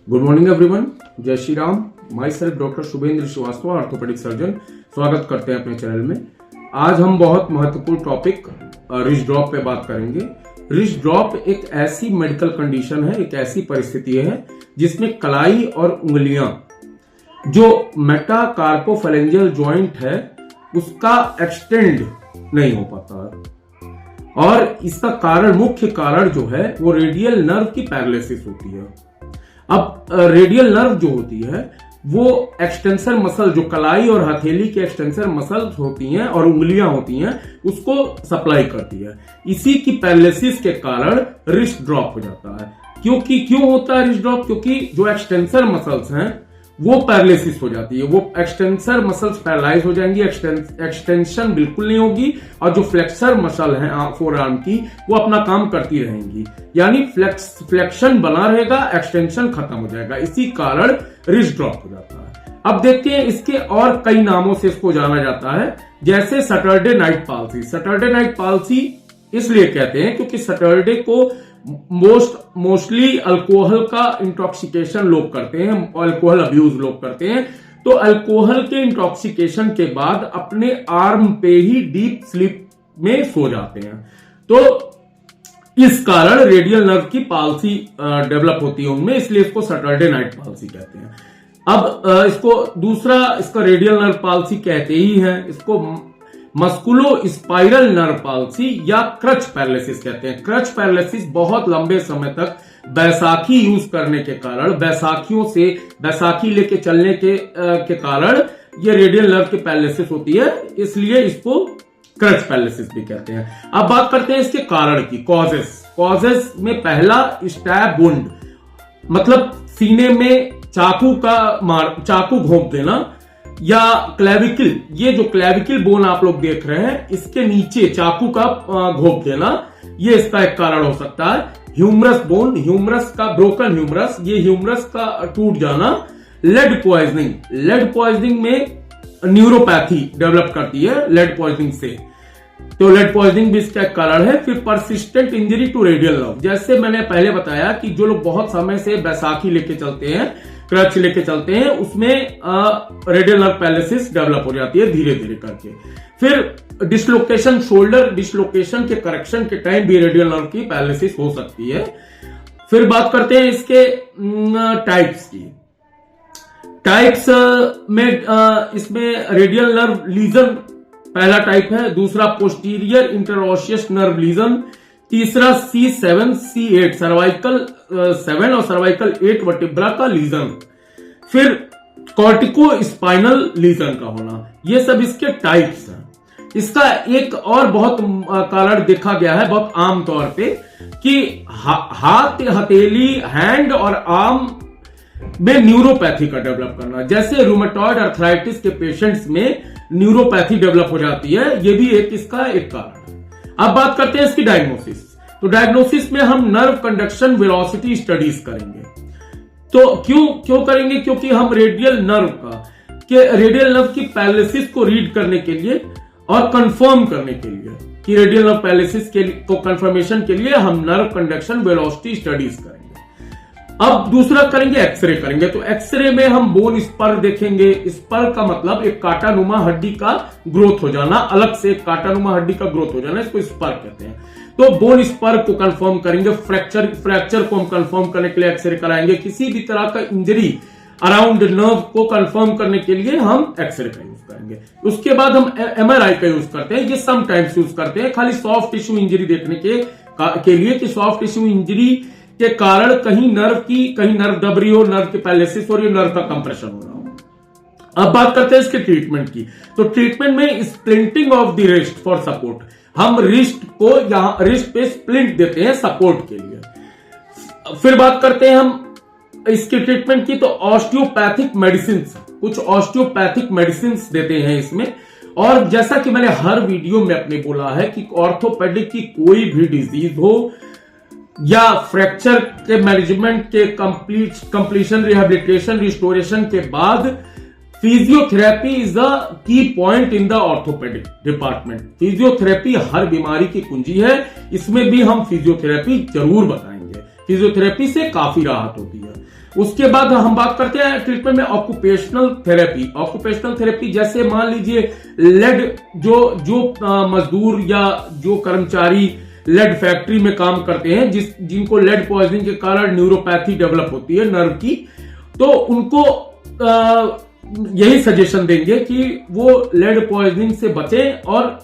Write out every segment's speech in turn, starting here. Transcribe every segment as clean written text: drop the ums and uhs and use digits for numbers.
Good morning everyone, जय Shri Ram. Myself doctor Shubhendra Srivastava, orthopaedic surgeon, स्वागत करते हैं अपने चैनल में। आज हम बहुत महत्वपूर्ण टॉपिक रिस्ट ड्रॉप पे बात करेंगे। रिस्ट ड्रॉप एक ऐसी मेडिकल कंडीशन है, एक ऐसी परिस्थिति है जिसमें कलाई और उंगलियां, जो मेटाकार्पोफेरेंजियल जॉइंट है, उसका एक्सटेंड नहीं हो पाता है। और इसका कारण, मुख्य कारण जो है वो रेडियल नर्व की पैरालिसिस होती है। अब रेडियल नर्व जो होती है वो एक्सटेंसर मसल, जो कलाई और हथेली के एक्सटेंसर मसल्स होती हैं और उंगलियां होती हैं, उसको सप्लाई करती है। इसी की पैरालिसिस के कारण रिस्ट ड्रॉप हो जाता है। क्यों होता है रिस्ट ड्रॉप? क्योंकि जो एक्सटेंसर मसल्स हैं वो पैरालिसिस हो जाती है, वो एक्सटेंसर मसल्स पैरालाइज हो जाएंगी, एक्सटेंशन बिल्कुल नहीं होगी, और जो फ्लेक्सर मसल है फोर आर्म की, वो अपना काम करती रहेंगी, यानी फ्लेक्शन बना रहेगा, एक्सटेंशन खत्म हो जाएगा। इसी कारण रिस्ट ड्रॉप हो जाता है। अब देखते हैं इसके और कई नामों से इसको जाना जाता है, जैसे Saturday night palsy. Saturday night palsy इसलिए कहते हैं क्योंकि सैटरडे को मोस्टली अल्कोहल का इंटॉक्सिकेशन लोग करते हैं, अल्कोहल अब्यूज लोग करते हैं। तो अल्कोहल के इंटॉक्सिकेशन के बाद अपने आर्म पे ही डीप स्लीप में सो जाते हैं। तो इस कारण रेडियल नर्व की पाल्सी डेवलप होती है उनमें, इसलिए इसको सैटरडे नाइट पाल्सी कहते हैं। अब इसको दूसरा, इसका रेडियल नर्व पाल्सी कहते ही हैं, इसको मस्कुलो स्पाइरल नर्व पाल्सी या क्रच पैरालिसिस कहते हैं। क्रच पैरालिसिस बहुत लंबे समय तक बैसाखी यूज करने के कारण, बैसाखी लेके चलने के कारण ये रेडियल नर्व की पैरालिसिस होती है, इसलिए इसको क्रच पैरालिसिस भी कहते हैं। अब बात करते हैं इसके कारण की, कॉजेस में पहला स्टैब वुंड, मतलब सीने में चाकू घोंप देना, या क्लेविकल, ये जो क्लेविकल बोन आप लोग देख रहे हैं, इसके नीचे चाकू का घोंप देना, ये इसका एक कारण हो सकता है। ह्यूमरस बोन, ह्यूमरस का ब्रोकन ह्यूमरस, ये ह्यूमरस का टूट जाना। लेड पॉइजनिंग में न्यूरोपैथी डेवलप करती है लेड पॉइजनिंग से, तो लेड पॉइजनिंग भी इसका एक कारण है। फिर persistent injury to radial nerve, जैसे मैंने पहले बताया कि जो लोग बहुत समय से बैसाखी लेके चलते हैं, क्रच लेके चलते हैं, उसमें रेडियल नर्व पैरालिसिस डेवलप हो जाती है धीरे धीरे करके। फिर डिसलोकेशन, शोल्डर डिसलोकेशन के करेक्शन के टाइम भी रेडियल नर्व की पैरालिसिस हो सकती है। फिर बात करते हैं इसके टाइप्स की। टाइप्स में इसमें रेडियल नर्व लीजन पहला टाइप है, दूसरा पोस्टीरियर इंटरओशियस नर्व लीजन, तीसरा C7 C8 सर्वाइकल 7 और सर्वाइकल 8 वर्टिब्रा का लीजन, फिर कॉर्टिको स्पाइनल लीजन का होना। ये सब इसके टाइप्स हैं। इसका एक और बहुत कारण देखा गया है बहुत आम तौर पे कि हाथ, हथेली, हैंड और आर्म में न्यूरोपैथी का डेवलप करना, जैसे रूमेटॉइड अर्थराइटिस के पेशेंट्स में न्यूरोपैथी डेवलप हो जाती है, ये भी इसका एक कारण है। अब बात करते हैं इसकी डायग्नोसिस। तो डायग्नोसिस में हम नर्व कंडक्शन वेलोसिटी स्टडीज करेंगे। तो क्यों करेंगे? क्योंकि हम रेडियल नर्व की पैरालिसिस को रीड करने के लिए और कंफर्म करने के लिए कि रेडियल नर्व पैरालिसिस को कंफर्मेशन के लिए हम नर्व कंडक्शन वेलोसिटी स्टडीज करेंगे। अब दूसरा करेंगे, एक्सरे करेंगे। तो एक्सरे में हम बोन स्पर देखेंगे। स्पर का मतलब एक कांटानुमा हड्डी का ग्रोथ हो जाना, अलग से एक कांटानुमा हड्डी का ग्रोथ हो जाना, इसको स्पर कहते हैं। तो बोन स्पर को कंफर्म करेंगे। फ्रैक्चर को हम कंफर्म करने के लिए एक्सरे कराएंगे। किसी भी तरह का इंजरी अराउंड नर्व को कंफर्म करने के लिए हम एक्सरे का यूज करेंगे। उसके बाद हम MRI का यूज करते हैं, ये समटाइम्स यूज करते हैं खाली सॉफ्ट टिश्यू इंजरी देखने के लिए कि सॉफ्ट टिश्यू इंजरी के कारण कहीं नर्व दब रही हो, नर्व की पैरालिसिस हो रही हो, नर्व का कंप्रेशन हो रहा हो। अब बात करते हैं इसके ट्रीटमेंट की। तो ट्रीटमेंट में splinting of the wrist for support, हम रिस्ट पे स्प्लिंट देते हैं सपोर्ट के लिए। फिर बात करते हैं हम इसके ट्रीटमेंट की। तो ऑस्टियोपैथिक मेडिसिन, कुछ ऑस्टियोपैथिक मेडिसिन देते हैं इसमें। और जैसा कि मैंने हर वीडियो में अपने बोला है कि ऑर्थोपेडिक की कोई भी डिजीज हो या फ्रैक्चर के मैनेजमेंट के कंप्लीशन, रिहेबिलिटेशन, रिस्टोरेशन के बाद physiotherapy is the key point in the orthopaedic department. Physiotherapy हर बीमारी की कुंजी है, इसमें भी हम फिजियोथेरेपी जरूर बताएंगे। फिजियोथेरेपी से काफी राहत होती है। उसके बाद हम बात करते हैं ट्रीटमेंट में ऑक्यूपेशनल थेरेपी। ऑक्यूपेशनल थेरेपी जैसे मान लीजिए लेड जो मजदूर या जो कर्मचारी लेड फैक्ट्री में काम करते हैं, जिनको लेड पॉइजनिंग के कारण न्यूरोपैथी डेवलप होती है नर्व की, तो उनको यही सजेशन देंगे कि वो लेड पॉइजनिंग से बचें और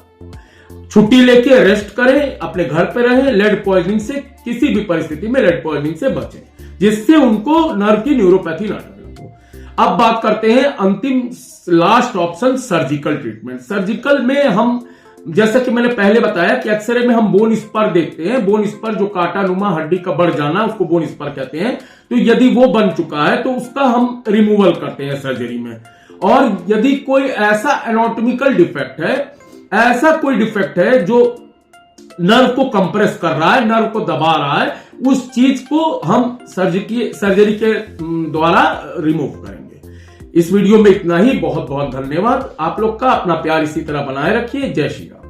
छुट्टी लेके रेस्ट करें, अपने घर पे रहें, लेड पॉइजनिंग से किसी भी परिस्थिति में लेड पॉइजनिंग से बचें, जिससे उनको नर्व की न्यूरोपैथी ना डेवलप हो। अब बात करते हैं अंतिम last option, surgical treatment. Surgical में हम, जैसा कि मैंने पहले बताया कि एक्सरे में हम बोन स्पर देखते हैं। बोन स्पर जो कांटानुमा हड्डी का बढ़ जाना, उसको बोन स्पर कहते हैं। तो यदि वो बन चुका है तो उसका हम रिमूवल करते हैं सर्जरी में। और यदि कोई ऐसा एनाटॉमिकल डिफेक्ट है, ऐसा कोई डिफेक्ट है जो नर्व को कंप्रेस कर रहा है, नर्व को दबा रहा है, उस चीज को हम सर्जरी के द्वारा रिमूव करेंगे। इस वीडियो में इतना ही। बहुत बहुत धन्यवाद आप लोग का। अपना प्यार इसी तरह बनाए रखिए। जय श्री राम।